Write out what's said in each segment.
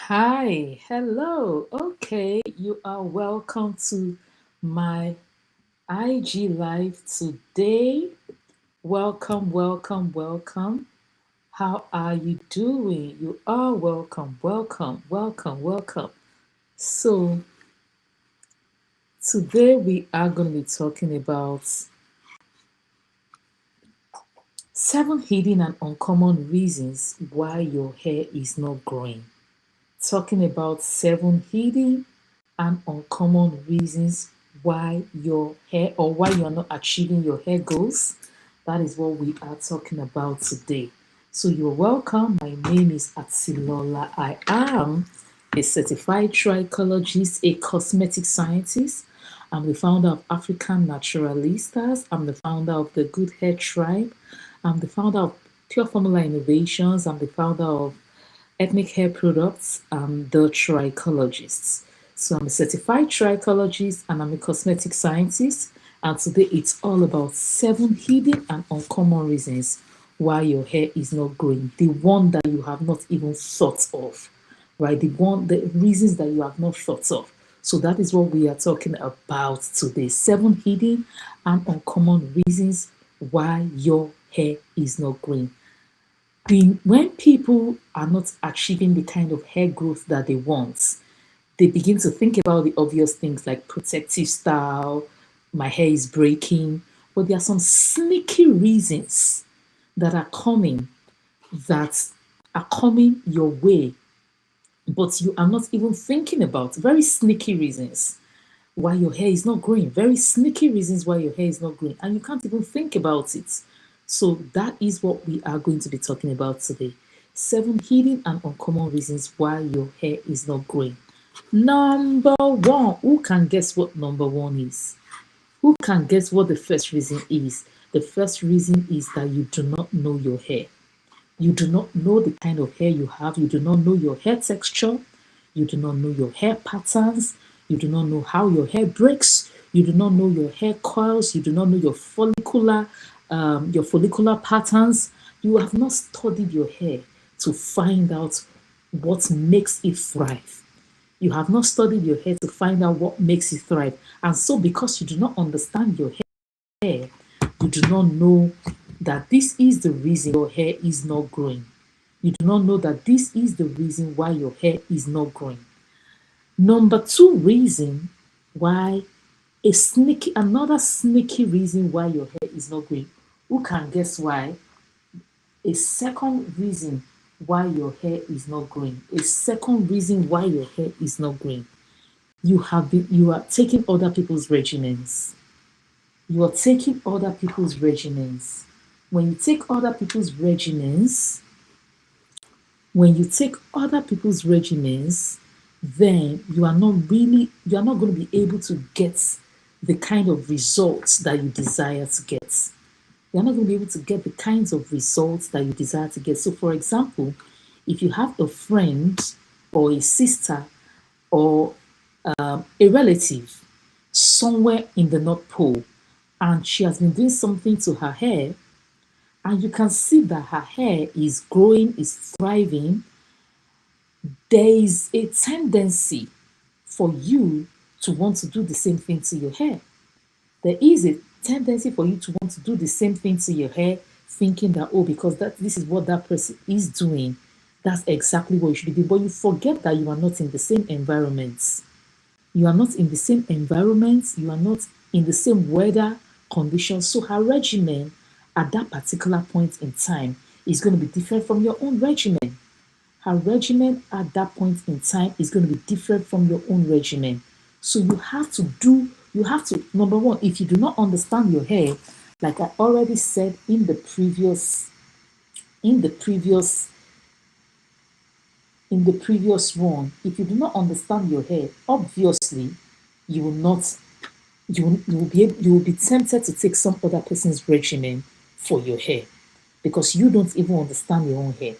Hi, hello. Okay, you are welcome to my IG live today. Welcome, welcome, welcome. How are you doing? You are welcome, welcome, welcome, welcome. So, today we are going to be talking about seven hidden and uncommon reasons why your hair is not growing. Talking about seven hidden and uncommon reasons why your hair or why you're not achieving your hair goals. That is what we are talking about today. So you're welcome. My name is Atilola. I am a certified trichologist, a cosmetic scientist. I'm the founder of African Naturalistas. I'm the founder of the Good Hair Tribe. I'm the founder of Pure Formula Innovations. I'm the founder of Ethnic Hair Products. I'm the trichologist. So I'm a certified trichologist and I'm a cosmetic scientist. And today it's all about seven hidden and uncommon reasons why your hair is not growing. The one that you have not even thought of, right? The reasons that you have not thought of. So that is what we are talking about today. Seven hidden and uncommon reasons why your hair is not growing. When people are not achieving the kind of hair growth that they want, they begin to think about the obvious things like protective style, my hair is breaking. But there are some sneaky reasons that are coming that are coming your way, but you are not even thinking about. Very sneaky reasons why your hair is not growing. Very sneaky reasons why your hair is not growing, and you can't even think about it. So that is what we are going to be talking about today. Seven hidden and uncommon reasons why your hair is not growing. Number one, who can guess what number one is? Who can guess what the first reason is? The first reason is that you do not know your hair. You do not know the kind of hair you have. You do not know your hair texture. You do not know your hair patterns. You do not know how your hair breaks. You do not know your hair coils. You do not know your follicular patterns. You have not studied your hair to find out what makes it thrive. You have not studied your hair to find out what makes it thrive. And so, because you do not understand your hair, you do not know that this is the reason your hair is not growing. You do not know that this is the reason why your hair is not growing. Number two reason why another sneaky reason why your hair is not growing. Who can guess why? A second reason why your hair is not growing. A second reason why your hair is not growing. You are taking other people's regimens. You are taking other people's regimens. When you take other people's regimens, when you take other people's regimens, then you are not going to be able to get the kind of results that you desire to get. You're not going to be able to get the kinds of results that you desire to get. So, for example, if you have a friend or a sister or a relative somewhere in the North Pole and she has been doing something to her hair, and you can see that her hair is growing, is thriving, there is a tendency for you to want to do the same thing to your hair. There is a tendency for you to want to do the same thing to your hair, thinking that, oh, because this is what that person is doing, that's exactly what you should be doing. But you forget that you are not in the same environment. You are not in the same environment, you are not in the same weather conditions. So her regimen at that particular point in time is going to be different from your own regimen. Her regimen at that point in time is going to be different from your own regimen. So you have to, number one, if you do not understand your hair, like I already said in the previous in the previous one, if you do not understand your hair, obviously you will not you will be tempted to take some other person's regimen for your hair because you don't even understand your own hair.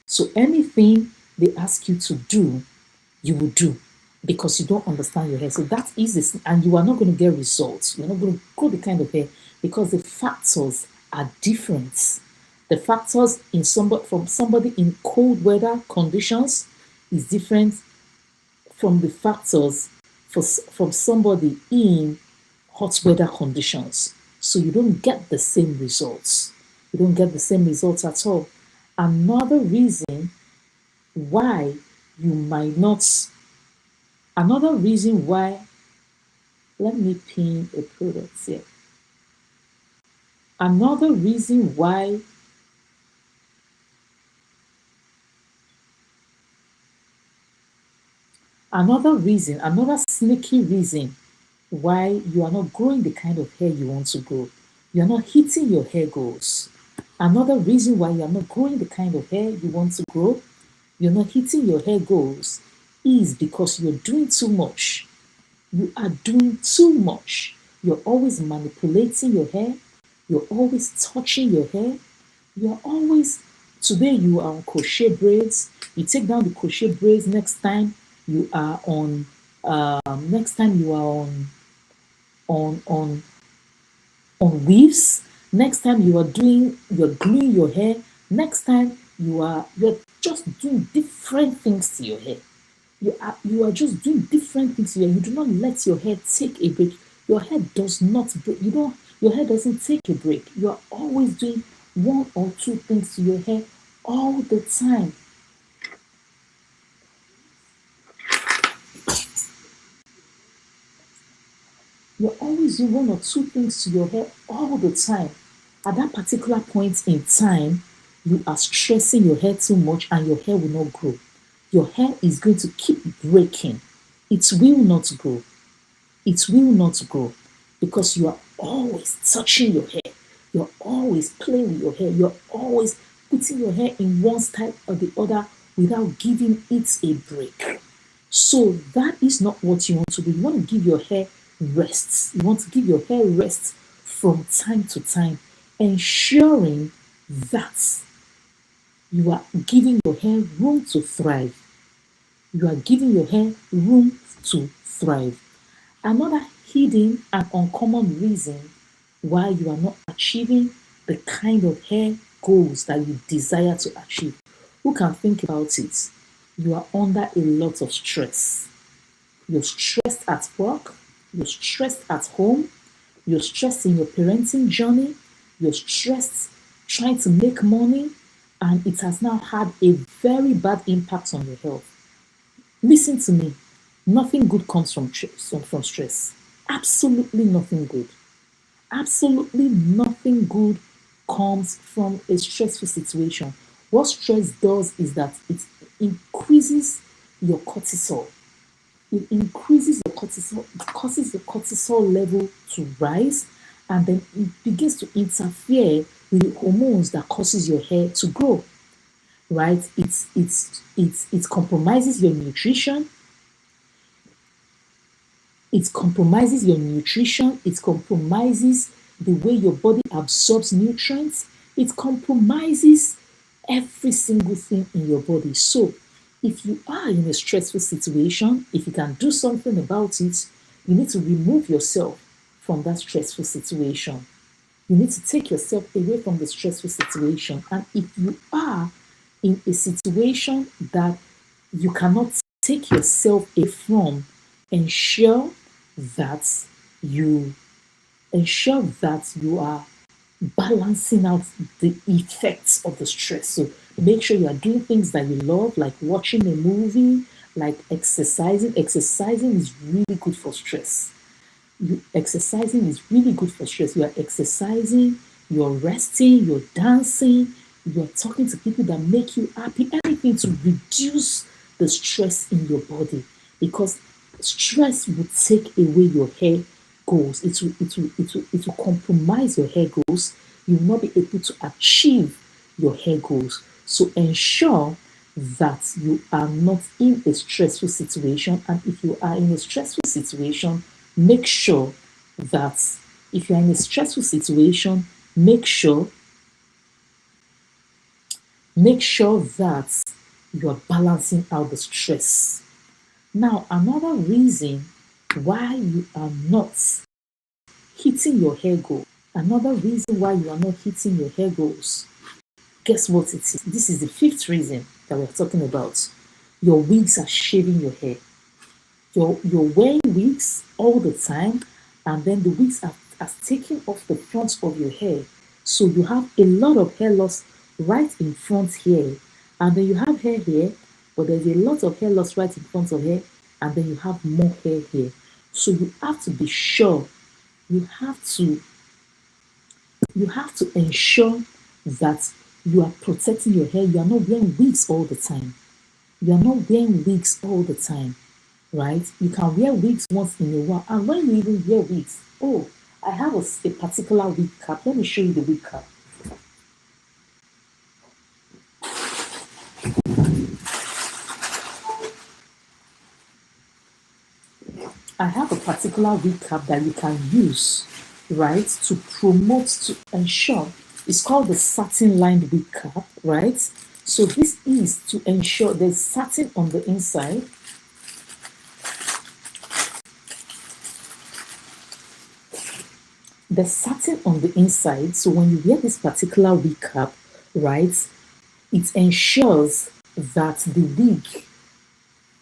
So anything they ask you to do, you will do because you don't understand your hair. So that is this, and you are not going to get results. You're not going to grow the kind of hair because the factors are different. The factors in somebody in cold weather conditions is different from the factors from somebody in hot weather conditions. So you don't get the same results. You don't get the same results at all. Another reason why you might not, another reason why, let me pin a product here. Another reason why another sneaky reason why you are not growing the kind of hair you want to grow. You are not hitting your hair goals. Another reason why you are not growing the kind of hair you want to grow, you're not hitting your hair goals, is because you're doing too much. You are doing too much. You're always manipulating your hair. You're always touching your hair. You're always, today you are on crochet braids. You take down the crochet braids. Next time you are on, next time you are on on on weaves. Next time you're gluing your hair. Next time you're just doing different things to your hair. You are just doing different things to your hair. You do not let your hair take a break. Your hair does not break. Your hair doesn't take a break. You are always doing one or two things to your hair all the time. You're always doing one or two things to your hair all the time. At that particular point in time, you are stressing your hair too much and your hair will not grow. Your hair is going to keep breaking. It will not grow. It will not grow because you are always touching your hair. You're always playing with your hair. You're always putting your hair in one style or the other without giving it a break. So that is not what you want to do. You want to give your hair rest. You want to give your hair rest from time to time, ensuring that you are giving your hair room to thrive. You are giving your hair room to thrive. Another hidden and uncommon reason why you are not achieving the kind of hair goals that you desire to achieve. Who can think about it? You are under a lot of stress. You're stressed at work, you're stressed at home, you're stressed in your parenting journey, you're stressed trying to make money, and it has now had a very bad impact on your health. Listen to me. Nothing good comes from stress. Absolutely nothing good. Absolutely nothing good comes from a stressful situation. What stress does is that it increases your cortisol. It increases your cortisol, it causes your cortisol level to rise, and then it begins to interfere with the hormones that causes your hair to grow. Right? It compromises your nutrition. It compromises your nutrition. It compromises the way your body absorbs nutrients. It compromises every single thing in your body. So, if you are in a stressful situation, if you can do something about it, you need to remove yourself from that stressful situation. You need to take yourself away from the stressful situation. And if you are in a situation that you cannot take yourself away from, ensure that you are balancing out the effects of the stress. So make sure you are doing things that you love, like watching a movie, like exercising. Exercising is really good for stress. Exercising is really good for stress. You are exercising, you're resting, you're dancing, you're talking to people that make you happy, anything to reduce the stress in your body, because stress will take away your hair goals. It will compromise your hair goals. You will not be able to achieve your hair goals. So ensure that you are not in a stressful situation. And if you are in a stressful situation, make sure that if you are in a stressful situation, make sure that you are balancing out the stress. Now, another reason why you are not hitting your hair goal, another reason why you are not hitting your hair goals, guess what it is? This is the fifth reason that we're talking about. your wigs are shaving your hair. You're wearing wigs all the time, and then the wigs are taking off the front of your hair. So you have a lot of hair loss right in front here. And then you have hair here, but there's a lot of hair loss right in front of here, and then you have more hair here. So you have to be sure, you have to you have to ensure that you are protecting your hair. You are not wearing wigs all the time. You are not wearing wigs all the time, right? You can wear wigs once in a while. And when you even wear wigs, oh, I have a particular wig cap. Let me show you the wig cap. I have a particular wig cap that you can use, right, to promote, to ensure. It's called the satin lined wig cap, right? So this is to ensure there's satin on the inside. The satin on the inside. So when you wear this particular wig cap, right, it ensures that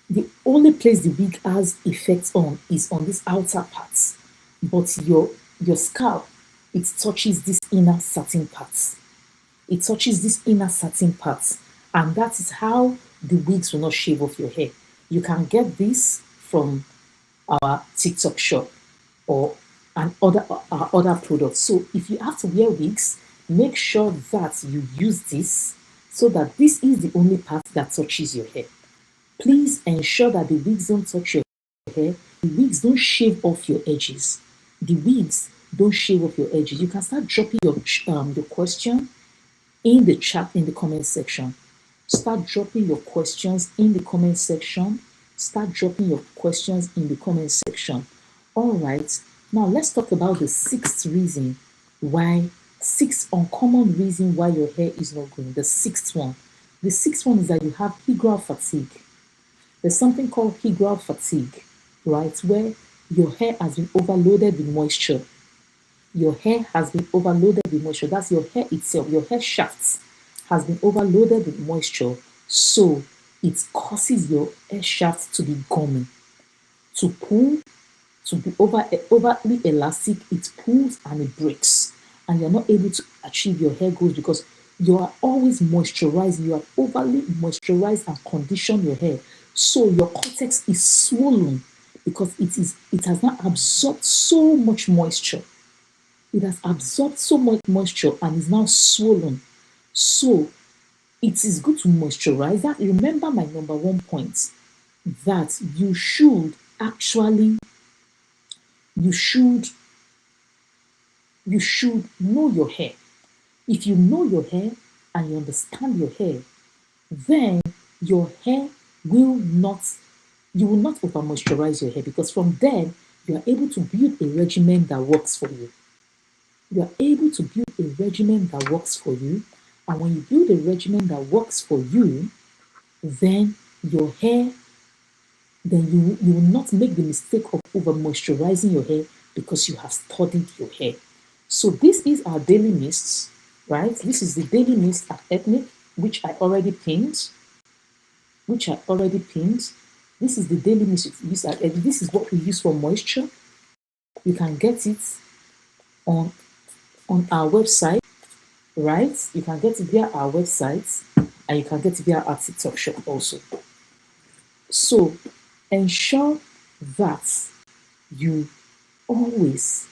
the only place the wig has effect on is on this outer part, but your scalp, it touches this inner satin part. It touches this inner satin part, and that is how the wigs will not shave off your hair. You can get this from our TikTok shop or our other products. So if you have to wear wigs, make sure that you use this so that this is the only part that touches your hair. Please ensure that the wigs don't touch your hair. The wigs don't shave off your edges. The wigs don't shave off your edges. You can start dropping your question in the chat in the comment section. Start dropping your questions in the comment section. Start dropping your questions in the comment section. All right. Now let's talk about the sixth uncommon reason why your hair is not growing. The sixth one. The sixth one is that you have hygral fatigue. There's something called hygral fatigue, right? Where your hair has been overloaded with moisture. Your hair has been overloaded with moisture. That's your hair itself. Your hair shafts has been overloaded with moisture. So it causes your hair shaft to be gummy, to pull, to be overly elastic. It pulls and it breaks. And you're not able to achieve your hair goals because you are always moisturizing. You are overly moisturized and condition your hair. So your cortex is swollen because it has not absorbed so much moisture. It has absorbed so much moisture and is now swollen. So it is good to moisturize that. Remember my number one point that you should know your hair. If you know your hair and you understand your hair, then your hair will not, you will not over moisturize your hair because from then you are able to build a regimen that works for you. You are able to build a regimen that works for you. And when you build a regimen that works for you, then your hair, then you will not make the mistake of over moisturizing your hair because you have studied your hair. So this is our daily mists, right? This is the daily mist at Ethnic, which I already pinned. This is the daily mist use at Ethnic. This is what we use for moisture. You can get it on our website, right? You can get it via our website and you can get it via our TikTok shop also. So ensure that you always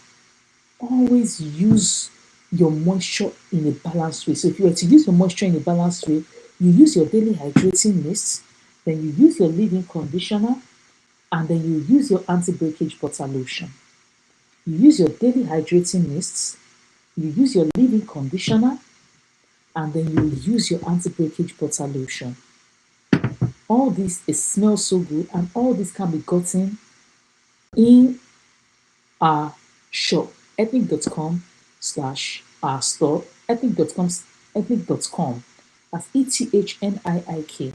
use your moisture in a balanced way. So if you were to use your moisture in a balanced way, you use your daily hydrating mist, then you use your leave-in conditioner, and then you use your anti-breakage butter lotion. You use your daily hydrating mists, you use your leave-in conditioner, and then you use your anti-breakage butter lotion. All this, it smells so good, and all this can be gotten in our shop, ethnic.com/our store, ethnic.com, that's ETHNIIK.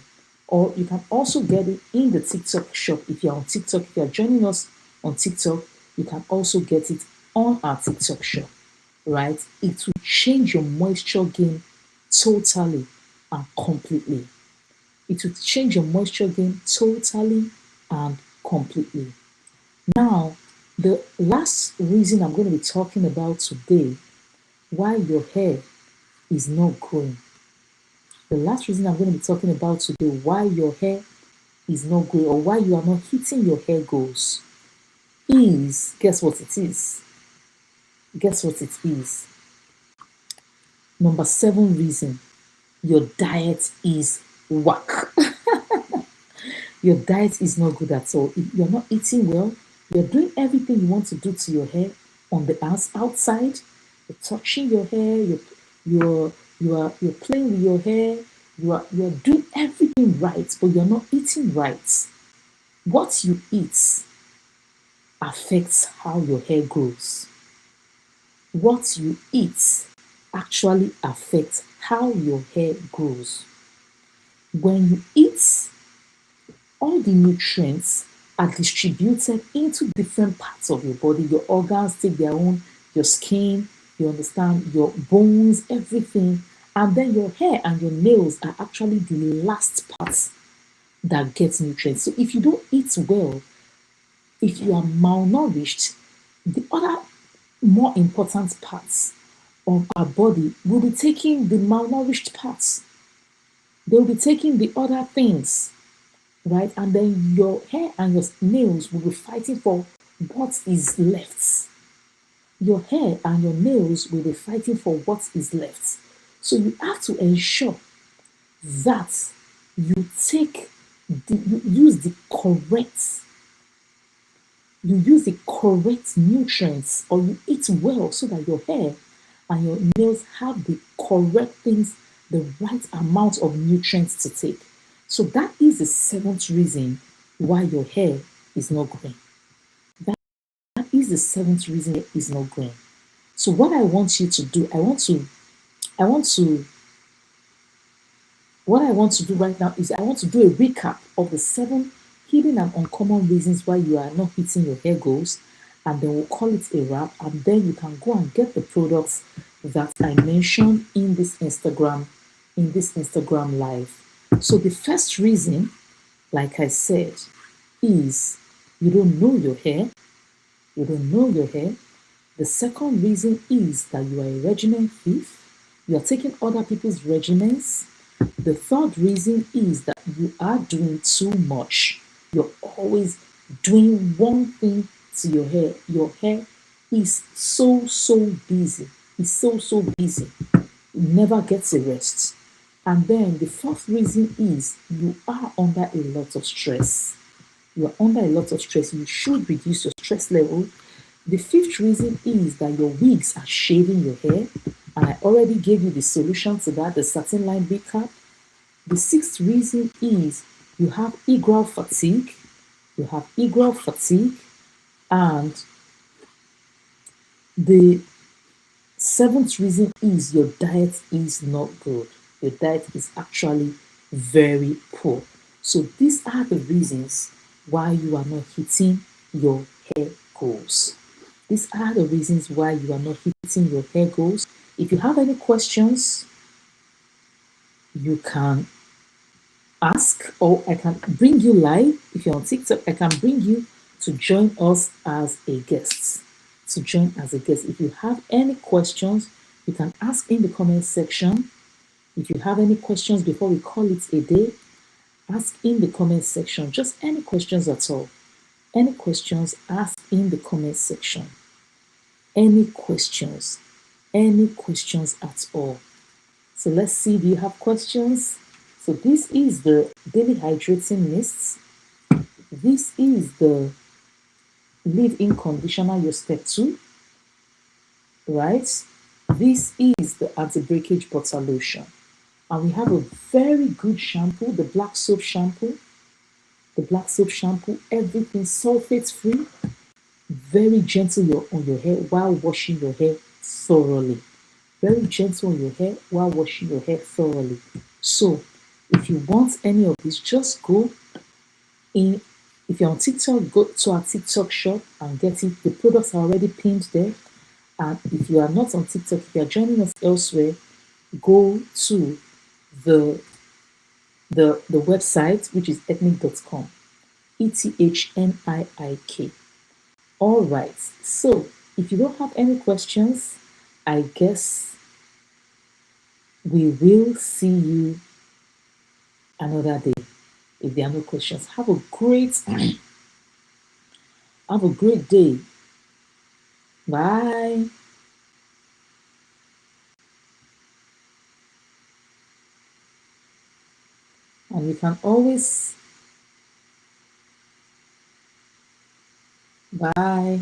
Or you can also get it in the TikTok shop. If you're on TikTok, if you're joining us on TikTok, you can also get it on our TikTok shop, right? It will change your moisture game totally and completely. It will change your moisture game totally and completely. Now, the last reason I'm going to be talking about today why your hair is not growing. The last reason I'm going to be talking about today why your hair is not growing or why you are not hitting your hair goals is, guess what it is? Guess what it is? Number 7 reason, your diet is whack. Your diet is not good at all. If you're not eating well, you're doing everything you want to do to your hair on the outside. You're touching your hair, you're playing with your hair, you're doing everything right, but you're not eating right. What you eat affects how your hair grows. What you eat actually affects how your hair grows. When you eat, all the nutrients are distributed into different parts of your body. Your organs take their own, your skin, you understand, your bones, everything. And then your hair and your nails are actually the last parts that get nutrients. So if you don't eat well, if you are malnourished, the other more important parts of our body will be taking the malnourished parts. They'll be taking the other things, right? And then your hair and your nails will be fighting for what is left. Your hair and your nails will be fighting for what is left. So you have to ensure that you use the correct nutrients or you eat well so that your hair and your nails have the correct things, the right amount of nutrients to take. So that is the 7th reason why your hair is not growing. That is the 7th reason it is not growing. So what I want you to do, I want to what I want to do right now is I want to do a recap of the 7 hidden and uncommon reasons why you are not hitting your hair goals, and then we'll call it a wrap, and then you can go and get the products that I mentioned in this Instagram live. So the first reason, like I said, is you don't know your hair. You don't know your hair. The second reason is that you are a regimen thief. You are taking other people's regimens. The third reason is that you are doing too much. You're always doing one thing to your hair. Your hair is so busy. It's so busy. It never gets a rest. And then the fourth reason is you are under a lot of stress. You are under a lot of stress. You should reduce your stress level. The fifth reason is that your wigs are shaving your hair. And I already gave you the solution to that, the satin line recap. The sixth reason is you have egral fatigue. You have egral fatigue. And the seventh reason is your diet is not good. Your diet is actually very poor. So these are the reasons why you are not hitting your hair goals. These are the reasons why you are not hitting your hair goals. If you have any questions, you can ask, or I can bring you live. If you're on TikTok, I can bring you to join us as a guest. If you have any questions, you can ask in the comment section. If you have any questions before we call it a day, ask in the comment section. Just any questions at all. Any questions, ask in the comment section. Any questions at all. So let's see, do you have questions? So this is the daily hydrating mist. This is the leave-in conditioner, your step 2, right? This is the anti-breakage butter lotion. And we have a very good shampoo, the black soap shampoo. Everything sulfate-free, very gentle on your hair while washing your hair thoroughly. Very gentle on your hair while washing your hair thoroughly. So if you want any of this, just go in. If you're on TikTok, go to our TikTok shop and get it. The products are already pinned there. And if you are not on TikTok, if you are joining us elsewhere, go to the the website, which is ethnic.com. ETHNIIK. All right. So if you don't have any questions, I guess we will see you another day. If there are no questions, have a great day. Bye. And you can always bye.